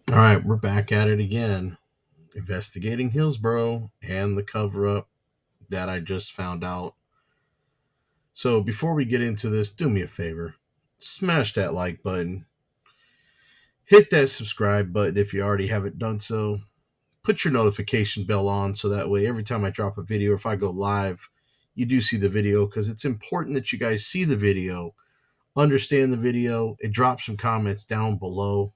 All right, we're back at it again, investigating Hillsborough and the cover-up that I just found out. So before we get into this, do me a favor. Smash that like button. Hit that subscribe button if you already haven't done so. Put your notification bell on so that way every time I drop a video, if I go live, you do see the video, because it's important that you guys see the video, understand the video, and drop some comments down below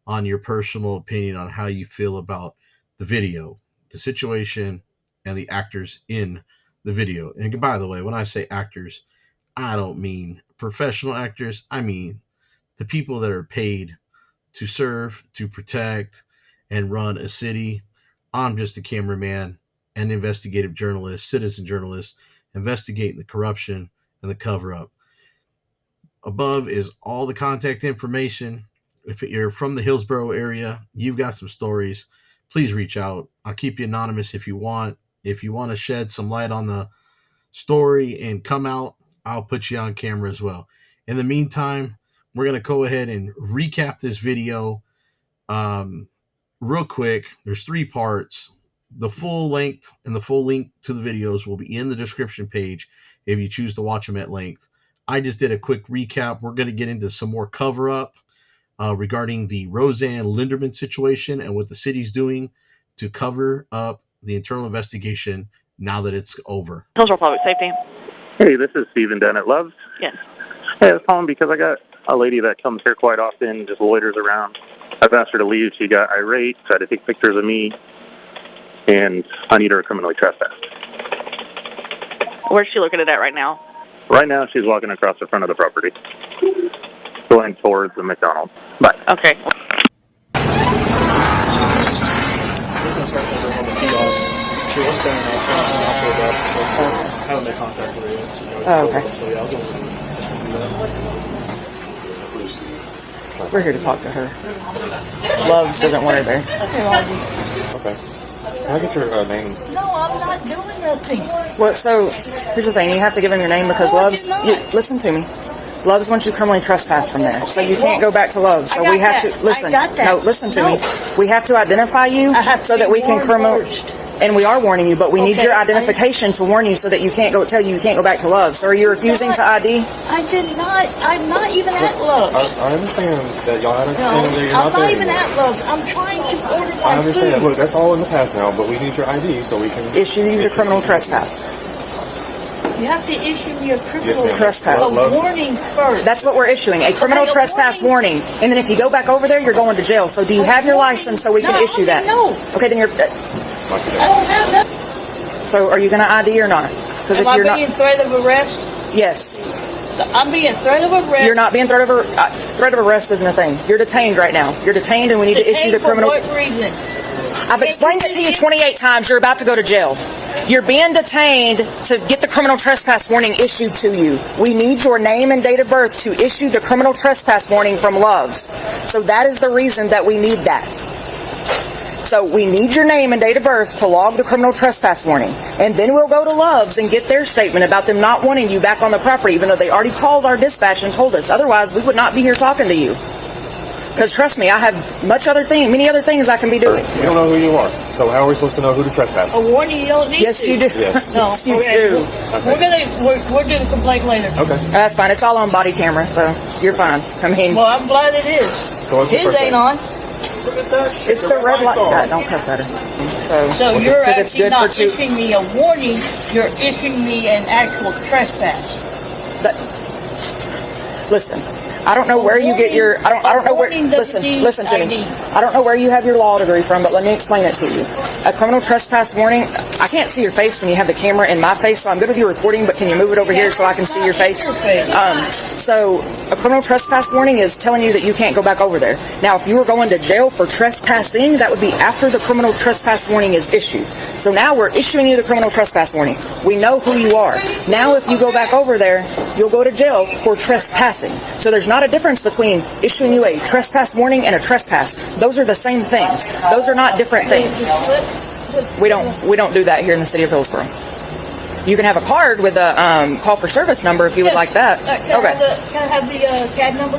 on your personal opinion on how you feel about the video, the situation, and the actors in the video. And by the way, when I say actors, I don't mean professional actors. I mean the people that are paid to serve, to protect, and run a city. I'm just a cameraman, an investigative journalist, citizen journalist, investigating the corruption and the cover-up. Above is all the contact information. If you're from the Hillsborough area, you've got some stories, please reach out. I'll keep you anonymous if you want. If you want to shed some light on the story and come out, I'll put you on camera as well. In the meantime, we're going to go ahead and recap this video real quick. There's 3 parts. The full length and the full link to the videos will be in the description page if you choose to watch them at length. I just did a quick recap. We're going to get into some more cover-up regarding the Roseanne Linderman situation and what the city's doing to cover up the internal investigation now that it's over. Hillsborough Public Safety. Hey, this is Stephen Dennett Loves. Yes. Hey, I was calling because I got a lady that comes here quite often, just loiters around. I've asked her to leave. She got irate, tried to take pictures of me, and I need her criminally trespassed. Where's she located at right now? Right now, she's walking across the front of the property, going towards the McDonald's. Bye. Okay. Oh, okay. We're here to talk to her. Loves doesn't want her there. Okay. Can I get your name? No, I'm not doing nothing. Well, so here's the thing: you have to give him your name because Loves. Listen to me. Loves wants you criminally trespassed from there, so you can't go back to Loves. So we have to listen. No, listen to me. We have to identify you so that we can and we are warning you, but we need your identification to warn you so that you can't go tell you can't go back to Loves. So are you refusing to ID? I did not. I'm not even at Loves. I understand that y'all had a No, thing that you're I'm not there even anymore. at Loves. I'm trying to order my I understand that. food. Look, that's all in the past now, but we need your ID so we can Issue you the criminal trespass. You have to issue me a criminal Trespass. warning first. That's what we're issuing, a criminal trespass warning. And then if you go back over there, you're going to jail. So do you have your license so we can issue that? No. Okay, then you're... I don't have that. So are you going to ID or not? Because if Am you're I being threat of arrest? Yes. I'm being threat of arrest. You're not being threat of arrest isn't a thing. You're detained right now. You're detained and we need to issue the criminal... For what reason? I've explained it to you 28 times. You're about to go to jail. You're being detained to get the criminal trespass warning issued to you. We need your name and date of birth to issue the criminal trespass warning from Loves. So that is the reason that we need that. So we need your name and date of birth to log the criminal trespass warning. And then we'll go to Loves and get their statement about them not wanting you back on the property, even though they already called our dispatch and told us. Otherwise, we would not be here talking to you. Because trust me, I have many other things I can be doing. We don't know who you are, so how are we supposed to know who to trespass? A warning you don't need Yes, to. you do. Yes. No, Yes, you okay. do. We're doing a complaint later. Okay. That's fine. It's all on body camera, so you're fine. I mean, Well, I'm glad it is. So what's the His first ain't name? on. it's the red light. God, don't cuss at her. So you're 'cause it's actually good not for two- issuing me a warning. You're issuing me an actual trespass. Listen, I don't know where you get your. I don't know where. Listen to me. I don't know where you have your law degree from, but let me explain it to you. A criminal trespass warning. I can't see your face when you have the camera in my face, so I'm good with you recording. But can you move it over here so I can see your face? So a criminal trespass warning is telling you that you can't go back over there. Now, if you were going to jail for trespassing, that would be after the criminal trespass warning is issued. So now we're issuing you the criminal trespass warning. We know who you are. Now, if you go back over there, you'll go to jail for trespassing. So there's not a difference between issuing you a trespass warning and a trespass. Those are the same things. Those are not different things. We don't do that here in the city of Hillsborough. You can have a card with a call for service number if you would like that. Can I have the CAD number?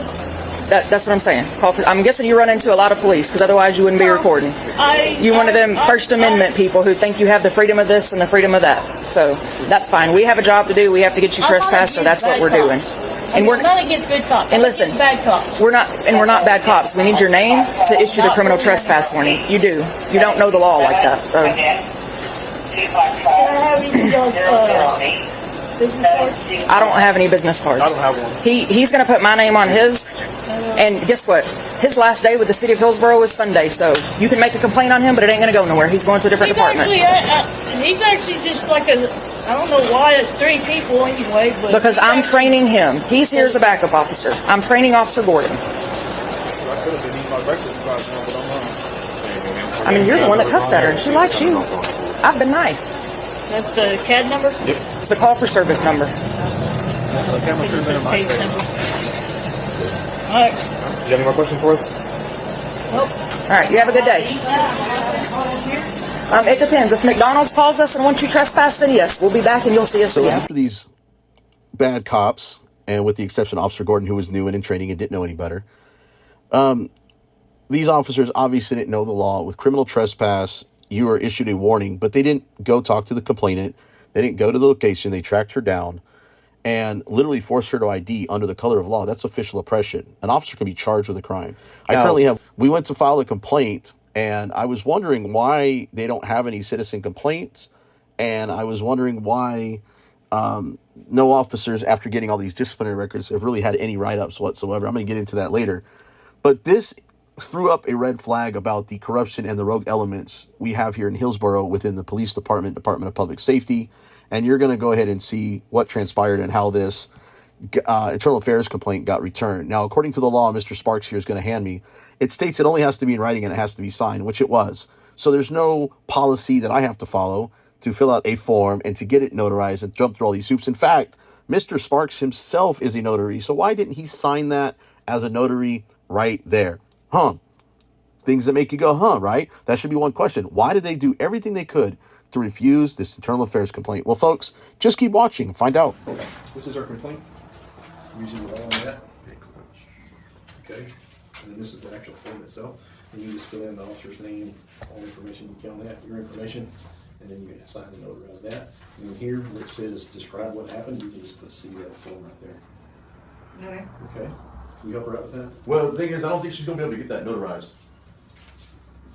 That's what I'm saying. I'm guessing you run into a lot of police, because otherwise you wouldn't be recording. You one of them First Amendment people who think you have the freedom of this and the freedom of that. So that's fine. We have a job to do. We have to get you trespassed, so that's what we're doing. And we're not against good cops. And listen, bad cops. we're not bad cops. We need your name to issue the criminal trespass warning. You do. You don't know the law like that. So. I don't have any business cards. I don't have one. He's going to put my name on his, and guess what? His last day with the city of Hillsborough is Sunday, so you can make a complaint on him, but it ain't going to go nowhere. He's going to a different department. He's actually just like I don't know why it's 3 people anyway, but because I'm training him. He's here as a backup officer. I'm training Officer Gordon. I could have been eating my breakfast right now, but I'm not. I mean, you're the one that cussed at her, and she likes you. I've been nice. That's the CAD number? Yep. It's the call for service number. The camera should have been in my Case face. number. All right. Do you have any more questions for us? Nope. All right, you have a good day. It depends. If McDonald's calls us and wants you trespass, then yes, we'll be back and you'll see us So again. after these bad cops, and with the exception of Officer Gordon, who was new and in training and didn't know any better, these officers obviously didn't know the law. With criminal trespass, you were issued a warning, but they didn't go talk to the complainant. They didn't go to the location. They tracked her down and literally forced her to ID under the color of law. That's official oppression. An officer can be charged with a crime. We went to file a complaint, and I was wondering why they don't have any citizen complaints, and I was wondering why no officers, after getting all these disciplinary records, have really had any write-ups whatsoever. I'm going to get into that later. But this threw up a red flag about the corruption and the rogue elements we have here in Hillsborough within the police department, Department of Public Safety. And you're going to go ahead and see what transpired and how this internal affairs complaint got returned. Now, according to the law, Mr. Sparks here is going to hand me, it states it only has to be in writing and it has to be signed, which it was. So there's no policy that I have to follow to fill out a form and to get it notarized and jump through all these hoops. In fact, Mr. Sparks himself is a notary. So why didn't he sign that as a notary right there? Things that make you go, right? That should be one question. Why did they do everything they could to refuse this internal affairs complaint? Well, folks, just keep watching and find out. Okay, this is our complaint. Usually rely on that. Okay, and then this is the actual form itself. And you just fill in the officer's name, all information you can on that, your information, and then you sign and notarize that. And then here, where it says describe what happened, you can just put C that form right there. Okay. Okay, can you help her out with that? Well, the thing is, I don't think she's going to be able to get that notarized.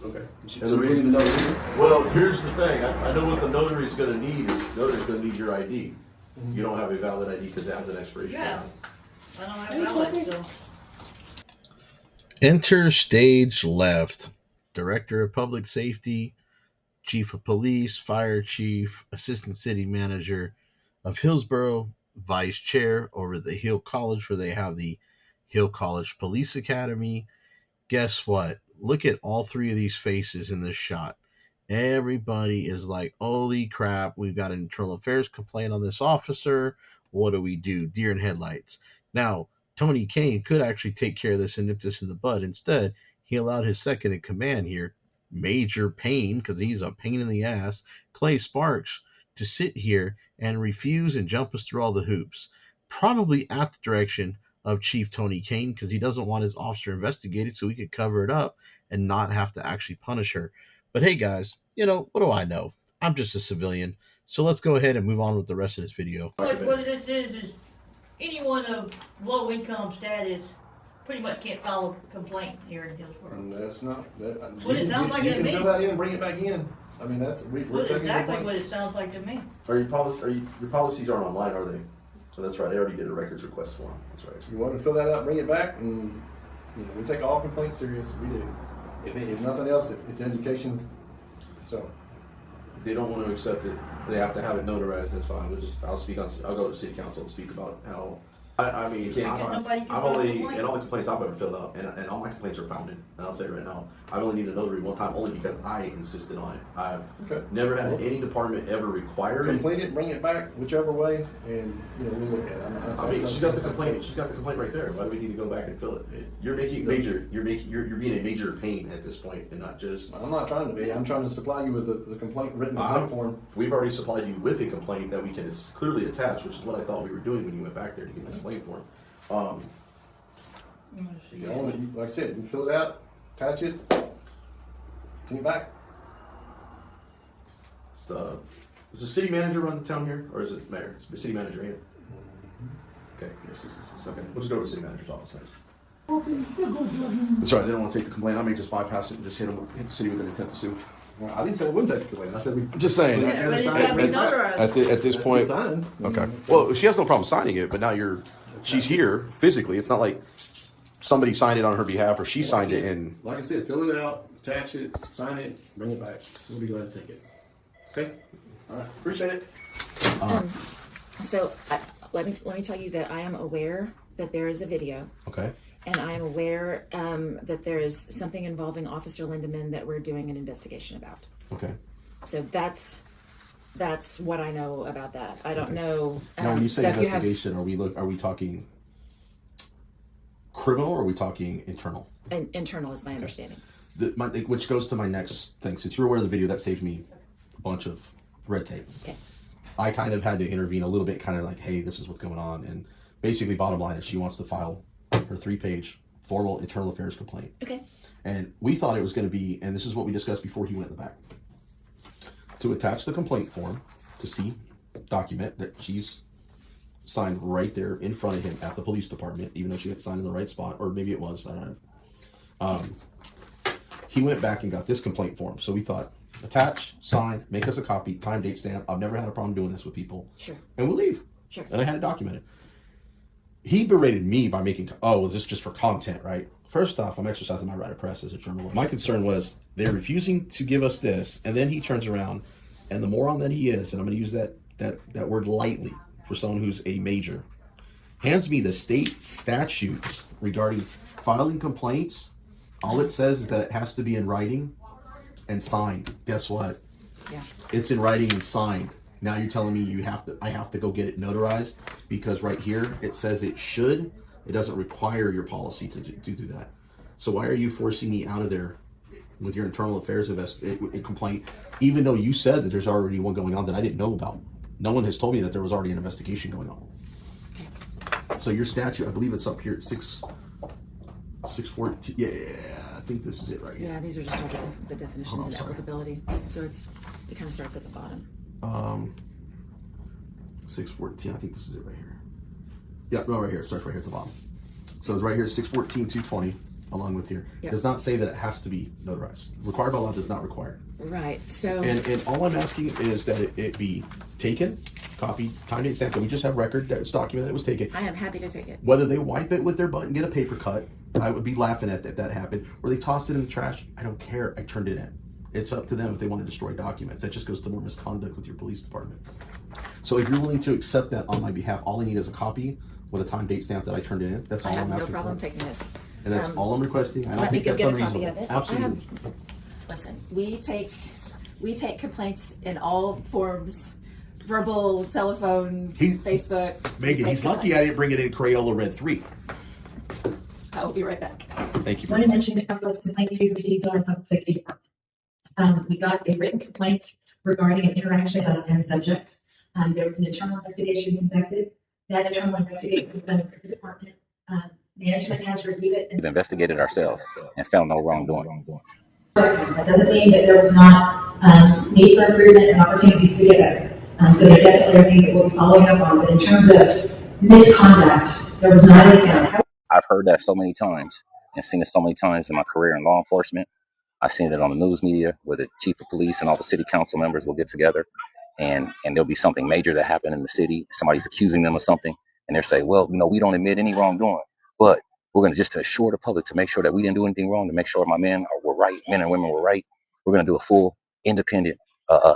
Okay. And the reason, well, here's the thing. I know what the notary is going to need. The notary is going to need your ID. You don't have a valid ID because it has an expiration date. Yeah. I don't have valid, so. Enter stage left. Director of Public Safety, Chief of Police, Fire Chief, Assistant City Manager of Hillsborough, Vice Chair over the Hill College, where they have the Hill College Police Academy. Guess what? Look at all 3 of these faces in this shot. Everybody is like, holy crap, we've got an internal affairs complaint on this officer. What do we do? Deer in headlights. Now, Tony Kane could actually take care of this and nip this in the bud. Instead, he allowed his second in command here, Major Payne, because he's a pain in the ass, Clay Sparks, to sit here and refuse and jump us through all the hoops. Probably at the direction of Chief Tony Kane, because he doesn't want his officer investigated so he could cover it up and not have to actually punish her. But hey guys, what do I know? I'm just a civilian. So let's go ahead and move on with the rest of this video. What this is anyone of low income status pretty much can't file a complaint here in Hillsborough. That's not that. What it sounds like you to can me. fill that in and bring it back in. I mean, that's we're That's taking exactly what complaints. it sounds like to me. Your policies aren't online, are they? So that's right. I already did a records request form. That's right. You want to fill that out, bring it back, and we take all complaints serious. We do. If nothing else, it's education. So They don't want to accept it. They have to have it notarized. That's fine. I'll go to city council and speak about how. I mean, I've only, and all the complaints I've ever filled out, and all my complaints are founded. And I'll tell you right now, I've only needed a notary one time, only because I insisted on it. I've never had any department ever require it. complete it, bring it back, whichever way, and we'll look at it. I mean, she's got the complaint. She's got the complaint right there. Why do we need to go back and fill it? You're being a major pain at this point, and not just. I'm not trying to be. I'm trying to supply you with the written complaint form. We've already supplied you with a complaint that we can clearly attach, which is what I thought we were doing when you went back there to get the complaint form. You know, like I said, you fill it out, attach it, bring it back. Does the city manager run the town here, or is it mayor? It's the city manager here. Okay, yes, okay. We'll just go to the city manager's office next. That's right. They don't want to take the complaint. I may just bypass it and just hit the city with an intent to sue. Well, I didn't say I wouldn't take the complaint. I said we. I'm just saying. Yeah, but it's gotta be notarized. At this point, Sign. okay. Well, she has no problem signing it, but now she's here physically. It's not like somebody signed it on her behalf or she signed it in. Like I said, fill it out, attach it, sign it, bring it back. We'll be glad to take it. Okay. All right. Appreciate it. Let me tell you that I am aware that there is a video. Okay. And I am aware that there is something involving Officer Lindemann that we're doing an investigation about. Okay. So that's what I know about that. I don't know. Now, when you say so if you have- investigation, are we talking criminal or are we talking internal? internal is my understanding. Which goes to my next thing. Since you're aware of the video, that saved me a bunch of red tape. Okay. I kind of had to intervene a little bit, kind of like, hey, this is what's going on. And basically, bottom line is she wants to file her 3-page formal internal affairs complaint. Okay. And we thought it was going to be, and this is what we discussed before he went in the back, to attach the complaint form to see, document that she's signed right there in front of him at the police department, even though she had signed in the right spot, or maybe it was, I don't know. He went back and got this complaint form. So we thought, attach, sign, make us a copy, time, date, stamp. I've never had a problem doing this with people. Sure. And we'll leave. Sure. And I had it documented. He berated me by making, well, this is just for content, right? First off, I'm exercising my right of press as a journalist. My concern was they're refusing to give us this, and then he turns around, and the moron that he is, and I'm going to use that word lightly for someone who's a major, hands me the state statutes regarding filing complaints. All it says is that it has to be in writing and signed. Guess what? Yeah. It's in writing and signed. Now you're telling me I have to go get it notarized because right here it says it should. It doesn't require your policy to do that. So why are you forcing me out of there with your internal affairs complaint, even though you said that there's already one going on that I didn't know about? No one has told me that there was already an investigation going on. Okay. So your statute, I believe it's up here at 614. Yeah, I think this is it right here. Yeah, these are just all the definitions and applicability. So it kind of starts at the bottom. 614. I think this is it right here. Yeah, no, right here. It starts right here at the bottom. So it's right here, 614-220, along with here. Yep. It does not say that it has to be notarized. Required by law does not require. Right. So. And all I'm asking is that it be taken, copied, time, date, stamp. That we just have record that it's documented it was taken. I am happy to take it. Whether they wipe it with their butt and get a paper cut, I would be laughing at that if that happened. Or they tossed it in the trash. I don't care. I turned it in. It's up to them if they want to destroy documents. That just goes to more misconduct with your police department. So if you're willing to accept that on my behalf, all I need is a copy with a time, date stamp that I turned it in. That's all I have I'm asking no problem for. taking this. And that's all I'm requesting. I don't Let me think go that's get a copy unreasonable. of it. Absolutely. Listen, we take complaints in all forms, verbal, telephone, Facebook. Megan, he's lucky I didn't bring it in Crayola Red 3. I will be right back. Thank you. I want to mention a couple of complaints we received on our public safety department. We got a written complaint regarding an interaction and subject. There was an internal investigation conducted. That internal investigation was done in the department. Management has reviewed it. We've investigated ourselves and found no wrongdoing. That doesn't mean that there was not need for improvement and opportunities to get better. So there definitely are things that we'll be following up on. But in terms of misconduct, there was not any count. I've heard that so many times and seen it so many times in my career in law enforcement. I've seen it on the news media where the chief of police and all the city council members will get together and there'll be something major that happened in the city. Somebody's accusing them of something and they'll say, well, we don't admit any wrongdoing, but we're going to just assure the public to make sure that we didn't do anything wrong, to make sure my men were right, men and women were right. We're going to do a full independent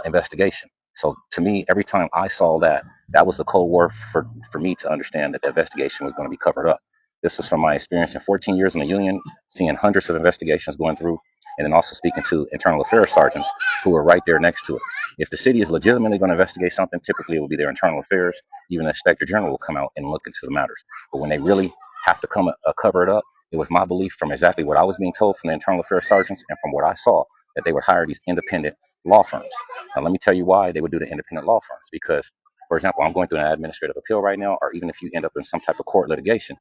investigation. So to me, every time I saw that was the code word for me to understand that the investigation was going to be covered up. This was from my experience in 14 years in the union, seeing hundreds of investigations going through, and then also speaking to internal affairs sergeants who are right there next to it. If the city is legitimately going to investigate something, typically it will be their internal affairs. Even the inspector general will come out and look into the matters. But when they really have to come cover it up, it was my belief from exactly what I was being told from the internal affairs sergeants and from what I saw that they would hire these independent law firms. Now, let me tell you why they would do the independent law firms. Because, for example, I'm going through an administrative appeal right now, or even if you end up in some type of court litigation,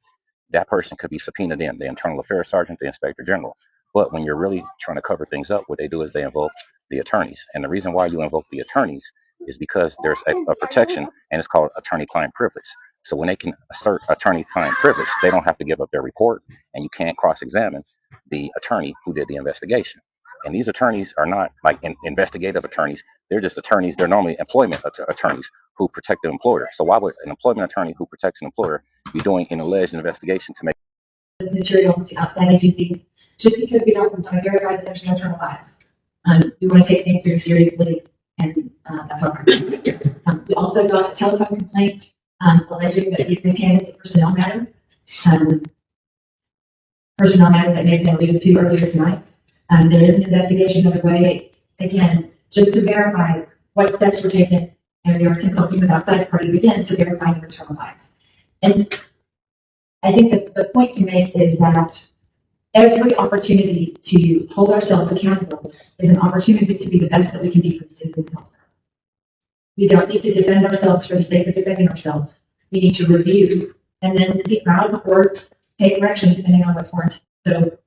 that person could be subpoenaed in, the internal affairs sergeant, the inspector general. But when you're really trying to cover things up, what they do is they invoke the attorneys. And the reason why you invoke the attorneys is because there's a protection, and it's called attorney-client privilege. So when they can assert attorney-client privilege, they don't have to give up their report, and you can't cross-examine the attorney who did the investigation. And these attorneys are not like investigative attorneys. They're just attorneys. They're normally employment attorneys who protect the employer. So why would an employment attorney who protects an employer be doing an alleged investigation to make this material to outside agencies just because we don't want to verify that there's no internal bias? We want to take things very seriously, and that's all right. We also got a telephone complaint alleging that this candidate is a personnel matter. Personnel matter that may have been alluded to earlier tonight. There is an investigation underway, again, just to verify what steps were taken, and we are consulting with outside parties, again, to verify the internal bias. And I think that the point to make is that every opportunity to hold ourselves accountable is an opportunity to be the best that we can be for the citizens of health. We don't need to defend ourselves for the sake of defending ourselves. We need to review and then be proud or take correction depending on what's warranted. So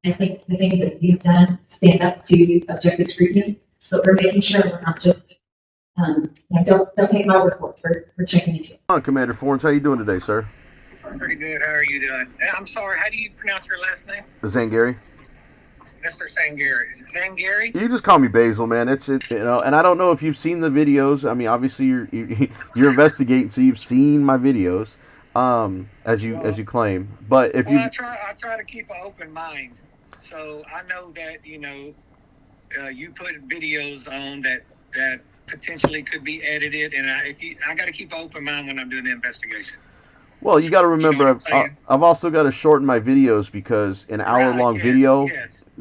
I think the things that we've done stand up to objective scrutiny, but we're making sure we're not just, don't take my word for it. We're checking into it. Hi, Commander Forens. How you doing today, sir? Pretty good. How are you doing? I'm sorry. How do you pronounce your last name? Zangari. Mr. Zangari. Zangari? You just call me Basil, man. It's and I don't know if you've seen the videos. I mean, obviously you're investigating, so you've seen my videos, as you claim. But if I try to keep an open mind. So I know that you put videos on that potentially could be edited, and I got to keep an open mind when I'm doing the investigation. Well, you got to remember, I've also got to shorten my videos because an hour-long video,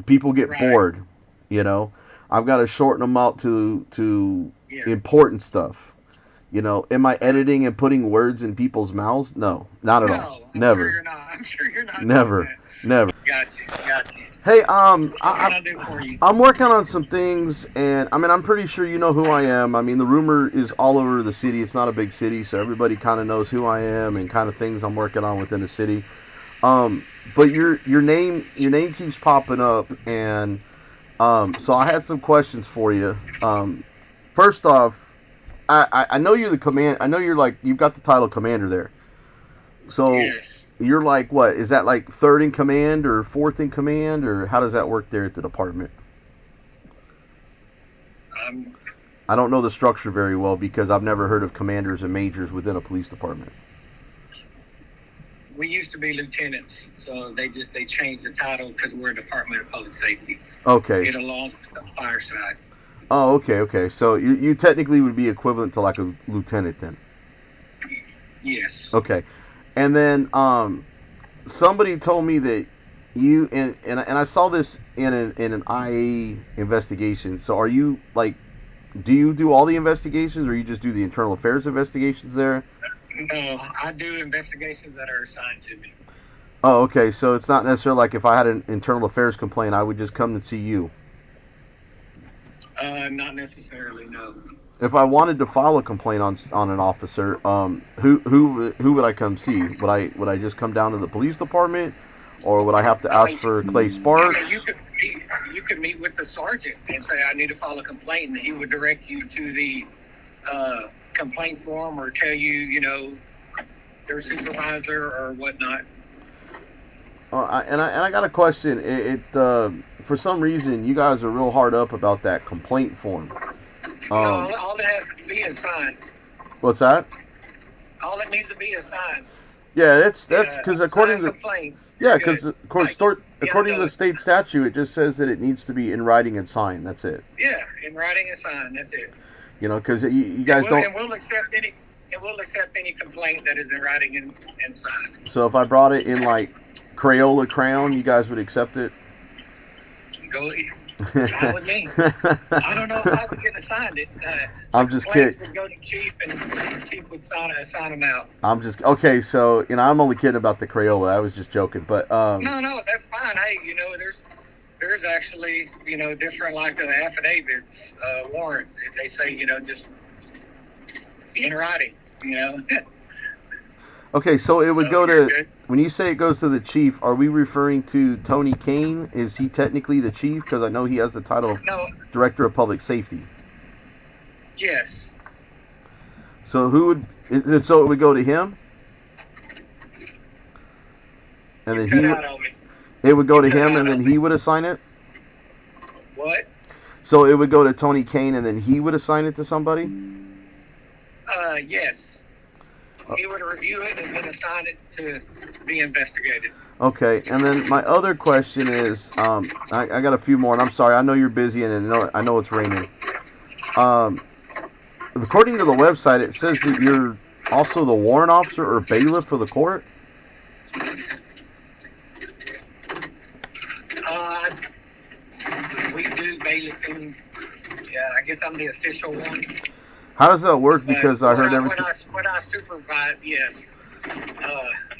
people get bored. I've got to shorten them out to important stuff. Am I editing and putting words in people's mouths? No, not at all. Never. I'm sure you're not. Never. Gotcha. Hey, what can I do for you? I'm working on some things, and I'm pretty sure you know who I am. I mean, the rumor is all over the city. It's not a big city, so everybody kind of knows who I am and kind of things I'm working on within the city. But your name keeps popping up, and so I had some questions for you. First off, I know you're the command. I know you've got the title commander there. So. Yes. You're like, what, is that like third in command or fourth in command, or how does that work there at the department? I don't know the structure very well because I've never heard of commanders and majors within a police department. We used to be lieutenants, so they changed the title because we're a Department of Public Safety. Okay. It belongs to the fire side. Oh, okay. So you technically would be equivalent to like a lieutenant then? Yes. Okay. And then somebody told me that you and I saw this in an IA investigation. So are you do you do all the investigations, or you just do the internal affairs investigations there? No, I do investigations that are assigned to me. Oh, okay. So it's not necessarily like if I had an internal affairs complaint, I would just come and see you. Not necessarily, no. If I wanted to file a complaint on an officer, who would I come see? Would I just come down to the police department, or would I have to ask for Clay Sparks? You could meet with the sergeant and say, I need to file a complaint, and he would direct you to the complaint form or tell you, their supervisor or whatnot. And I got a question. For some reason, you guys are real hard up about that complaint form. All it has to be is signed. What's that? All it needs to be is signed. Yeah, that's because according to according to the state statute, it just says that it needs to be in writing and signed. That's it. Yeah, in writing and signed. That's it. Because you guys don't. And we'll accept any complaint that is in writing and signed. So if I brought it in like Crayola crayon, you guys would accept it? Go. Fine with me. I don't know if I would get assigned it. I'm just kidding. Would go to chief, and the chief would sign them out. Okay. So I'm only kidding about the Crayola. I was just joking, but No, that's fine. Hey, there's actually different like the affidavits, warrants. They say just in writing. Okay, so it would go to, when you say it goes to the chief, are we referring to Tony Kane? Is he technically the chief? Because I know he has the title of Director of Public Safety. Yes. So so it would go to him? And then it would go to him and then he would assign it? What? So it would go to Tony Kane and then he would assign it to somebody? Yes. He would review it and then assign it to be investigated. Okay, and then my other question is, I got a few more, and I'm sorry, I know you're busy, and I know it's raining. According to the website, it says that you're also the warrant officer or bailiff for the court? We do bailiffing. Yeah, I guess I'm the official one. How does that work? Because I heard everything. When I supervise, yes.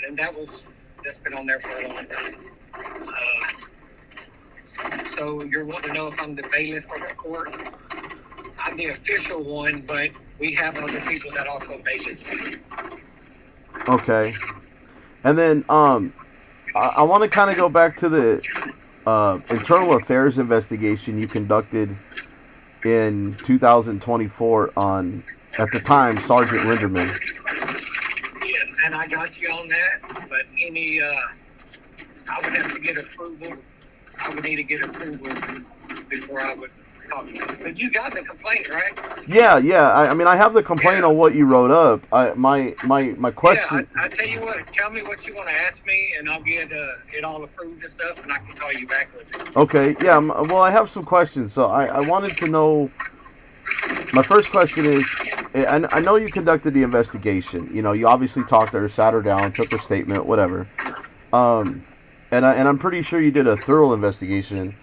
And that's been on there for a long time. So you're wanting to know if I'm the bailiff for the court? I'm the official one, but we have other people that also bailiff. Okay. And then I want to kind of go back to the internal affairs investigation you conducted in 2024 on, at the time, Sergeant Linderman. Yes, and I got you on that, but I would have to get approval. I would need to get approval before I would talk about it. But you got the complaint, right? Yeah. I mean, I have the complaint on what you wrote up. My question. Yeah, I tell you what. Tell me what you want to ask me, and I'll get it all approved and stuff, and I can call you back with it. Okay. Yeah. Well, I have some questions. So I wanted to know. My first question is, I know you conducted the investigation. You know, you obviously talked to her, sat her down, took her statement, whatever. And I'm pretty sure you did a thorough investigation.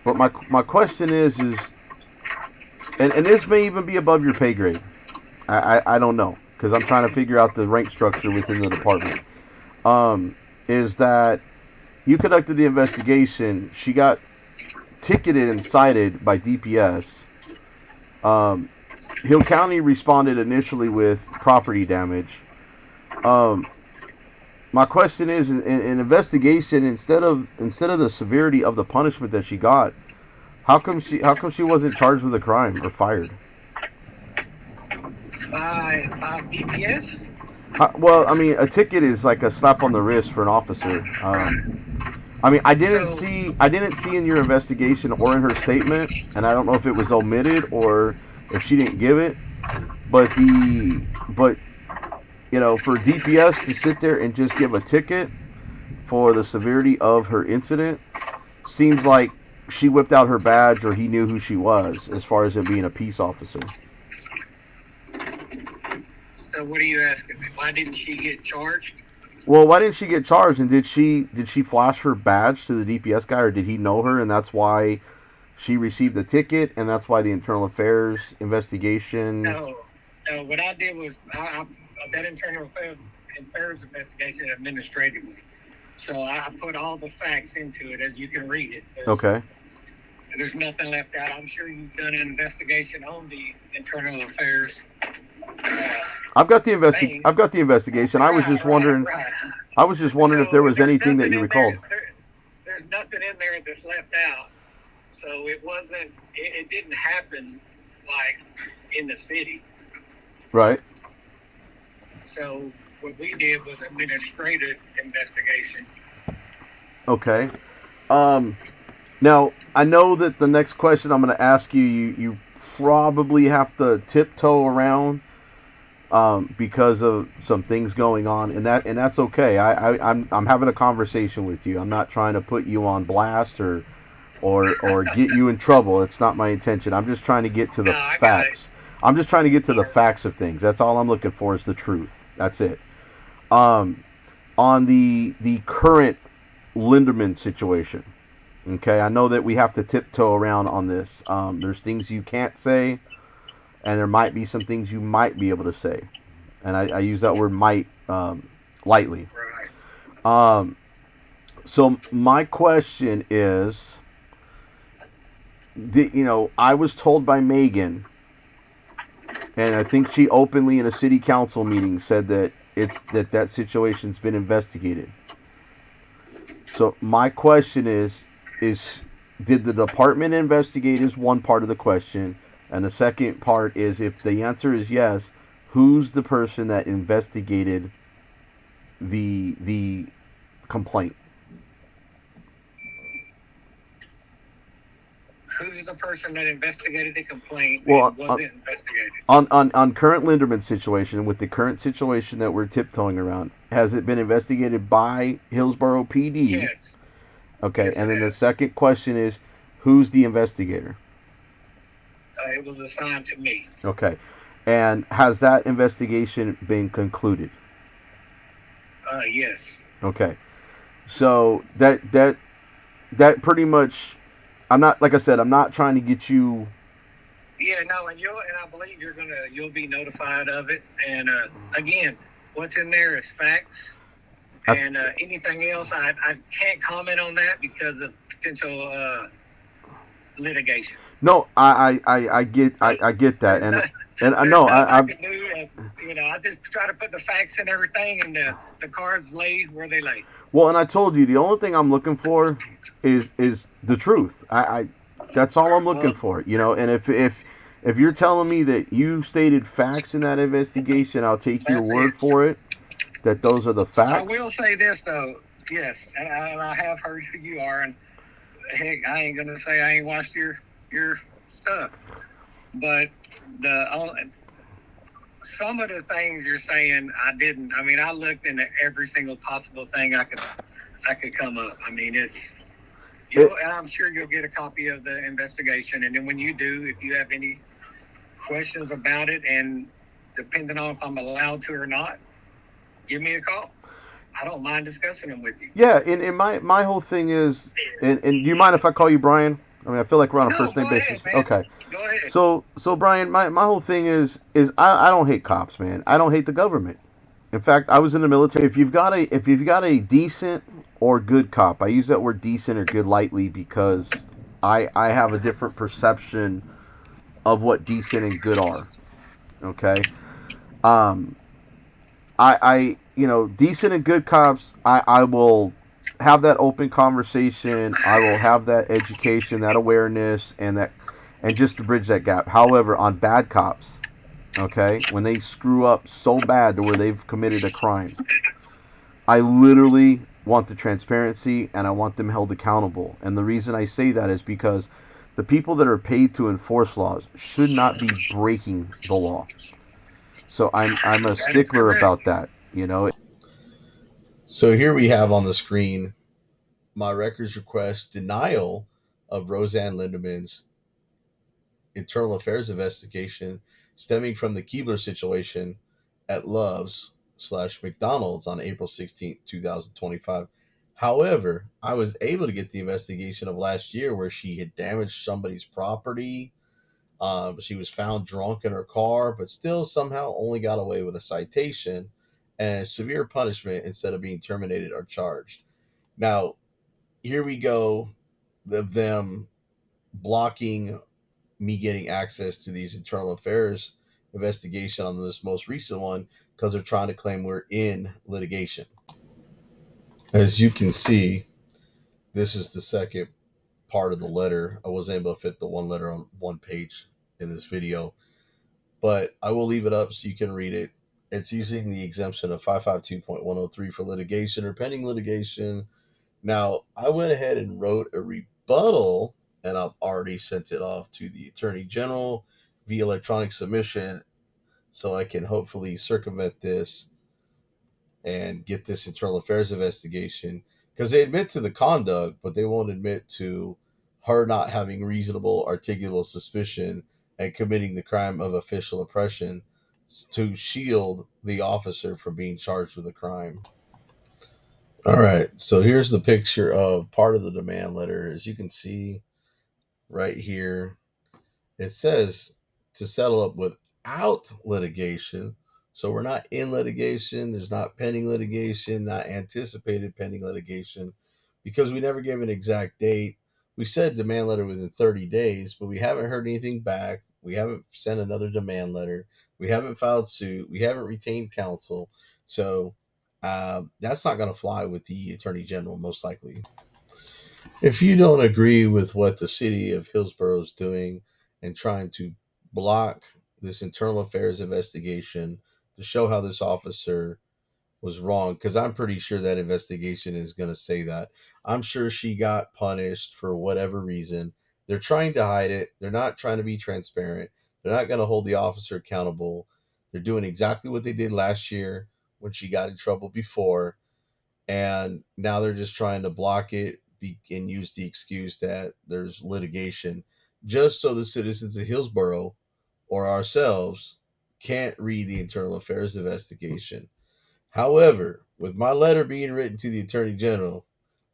But my question is, and this may even be above your pay grade. I don't know, because I'm trying to figure out the rank structure within the department. Is that you conducted the investigation, she got ticketed and cited by DPS. Hill County responded initially with property damage. My question is, in investigation, instead of the severity of the punishment that she got, how come she wasn't charged with a crime or fired? By DPS? Well, I mean, a ticket is like a slap on the wrist for an officer. I mean, I didn't see in your investigation or in her statement, and I don't know if it was omitted or if she didn't give it, but you know, for DPS to sit there and just give a ticket for the severity of her incident seems like she whipped out her badge or he knew who she was as far as it being a peace officer. So what are you asking me? Why didn't she get charged? Well, why didn't she get charged? And did she flash her badge to the DPS guy, or did he know her and that's why she received the ticket and that's why the internal affairs investigation? No. What I did was that internal affairs investigation administratively. So I put all the facts into it as you can read it. Okay. There's nothing left out. I'm sure you've done an investigation on the internal affairs. I've got the investigation. I was just wondering. I was just wondering if there was anything that you recalled. There's nothing in there that's left out. So it wasn't. It didn't happen like in the city. Right. So what we did was administrative investigation. Okay. Now, I know that the next question I'm going to ask you probably have to tiptoe around because of some things going on, and that's okay. I'm having a conversation with you. I'm not trying to put you on blast or get you in trouble. It's not my intention. I'm just trying to get to the facts. I'm just trying to get to the facts of things. That's all I'm looking for is the truth. That's it. On the current Linderman situation, okay, I know that we have to tiptoe around on this. There's things you can't say, and there might be some things you might be able to say. And I use that word might lightly. So my question is, I was told by Megan, and I think she openly in a city council meeting said that it's that situation's been investigated. So my question is did the department investigate is one part of the question, and the second part is if the answer is yes, who's the person that investigated the complaint? Who's the person that investigated the complaint? Well, and was it investigated? On current Linderman situation, with the current situation that we're tiptoeing around, has it been investigated by Hillsborough PD? Yes. Okay, Yes, and then it the has. second question is, who's the investigator? It was assigned to me. Okay, and has that investigation been concluded? Yes. Okay, so that pretty much, I'm not, like I said, I'm not trying to get you. Yeah, no, and I believe you'll be notified of it. And again, what's in there is facts. And anything else, I can't comment on that because of potential litigation. No, I get that, and I know I could do, I just try to put the facts and everything, and the cards lay where they lay. Well, and I told you the only thing I'm looking for is the truth. I that's all I'm looking for, And if you're telling me that you stated facts in that investigation, I'll take your word for it. That those are the facts. I will say this though, yes, and I have heard who you are, and heck, I ain't gonna say I ain't watched your stuff, but some of the things you're saying I didn't. I mean, I looked into every single possible thing I could come up. I mean, and I'm sure you'll get a copy of the investigation, and then when you do, if you have any questions about it, and depending on if I'm allowed to or not, give me a call. I don't mind discussing them with you. Yeah, and my whole thing is, and you mind if I call you Brian? I mean, I feel like we're on a first name basis. Man. Okay. Go ahead. So Brian, my whole thing is I don't hate cops, man. I don't hate the government. In fact, I was in the military. If you've got a decent or good cop, I use that word decent or good lightly because I have a different perception of what decent and good are. Okay. I decent and good cops, I will have that open conversation. I will have that education, that awareness, and just to bridge that gap. However, on bad cops, okay, when they screw up so bad to where they've committed a crime, I literally want the transparency and I want them held accountable. And the reason I say that is because the people that are paid to enforce laws should not be breaking the law. So I'm a stickler about that, So here we have on the screen my records request denial of Roseanne Linderman's internal affairs investigation stemming from the Keebler situation at Love's/McDonald's on April 16th, 2025. However, I was able to get the investigation of last year where she had damaged somebody's property. She was found drunk in her car, but still somehow only got away with a citation and severe punishment instead of being terminated or charged. Now, here we go, of them blocking me getting access to these internal affairs investigation on this most recent one because they're trying to claim we're in litigation. As you can see, this is the second part of the letter. I wasn't able to fit the one letter on one page in this video, but I will leave it up so you can read it. It's using the exemption of 552.103 for litigation or pending litigation. Now, I went ahead and wrote a rebuttal, and I've already sent it off to the Attorney General via electronic submission, so I can hopefully circumvent this and get this internal affairs investigation, because they admit to the conduct, but they won't admit to her not having reasonable articulable suspicion and committing the crime of official oppression to shield the officer from being charged with a crime. All right, so here's the picture of part of the demand letter. As you can see right here, it says to settle up without litigation. So we're not in litigation. There's not pending litigation, not anticipated pending litigation, because we never gave an exact date. We said demand letter within 30 days, but we haven't heard anything back. We haven't sent another demand letter. We haven't filed suit. We haven't retained counsel. So that's not going to fly with the Attorney General, most likely. If you don't agree with what the city of Hillsborough is doing and trying to block this internal affairs investigation to show how this officer was wrong, because I'm pretty sure that investigation is going to say that. I'm sure she got punished for whatever reason. They're trying to hide it. They're not trying to be transparent. They're not going to hold the officer accountable. They're doing exactly what they did last year when she got in trouble before. And now they're just trying to block it and use the excuse that there's litigation just so the citizens of Hillsborough or ourselves can't read the internal affairs investigation. However, with my letter being written to the Attorney General,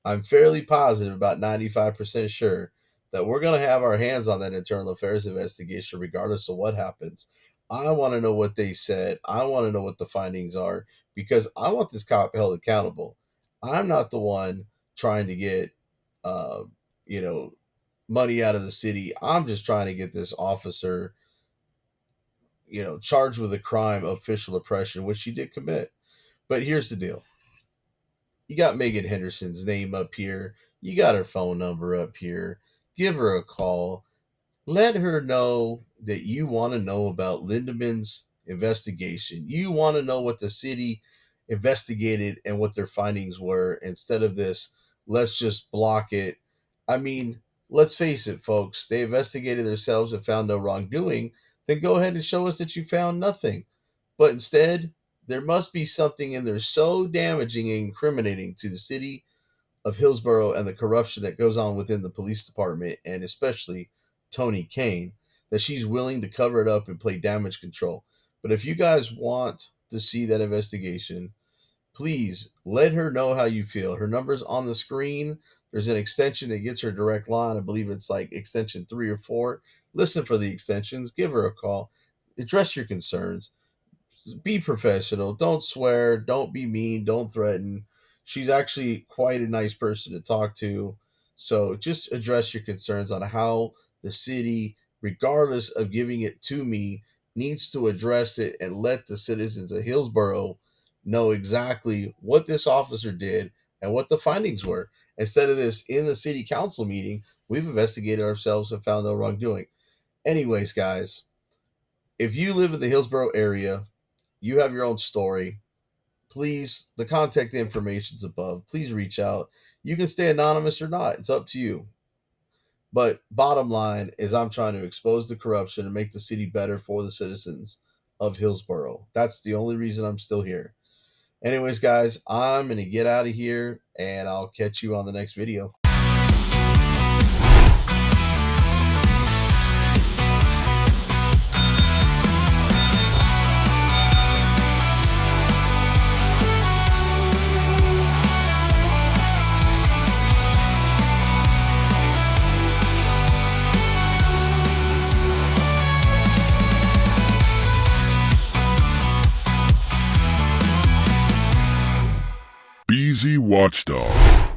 I'm fairly positive, about 95% sure, that we're going to have our hands on that internal affairs investigation regardless of what happens. I want to know what they said. I want to know what the findings are because I want this cop held accountable. I'm not the one trying to get, money out of the city. I'm just trying to get this officer, charged with a crime of official oppression, which she did commit. But here's the deal. You got Megan Henderson's name up here. You got her phone number up here. Give her a call. Let her know that you want to know about Lindemann's investigation. You want to know what the city investigated and what their findings were instead of this, let's just block it. I mean, let's face it, folks. They investigated themselves and found no wrongdoing. Then go ahead and show us that you found nothing. But instead, there must be something in there so damaging and incriminating to the city of Hillsborough and the corruption that goes on within the police department, and especially Tony Kane, that she's willing to cover it up and play damage control. But if you guys want to see that investigation, please let her know how you feel. Her number's on the screen. There's an extension that gets her direct line. I believe it's like extension 3 or 4. Listen for the extensions. Give her a call. Address your concerns. Be professional. Don't swear. Don't be mean. Don't threaten. She's actually quite a nice person to talk to. So just address your concerns on how the city, regardless of giving it to me, needs to address it and let the citizens of Hillsborough know exactly what this officer did and what the findings were. Instead of this in the city council meeting, we've investigated ourselves and found no wrongdoing. Anyways, guys, if you live in the Hillsborough area, you have your own story, please, the contact information's above. Please reach out. You can stay anonymous or not. It's up to you. But bottom line is I'm trying to expose the corruption and make the city better for the citizens of Hillsborough. That's the only reason I'm still here. Anyways, guys, I'm going to get out of here, and I'll catch you on the next video. BZ Watchdog.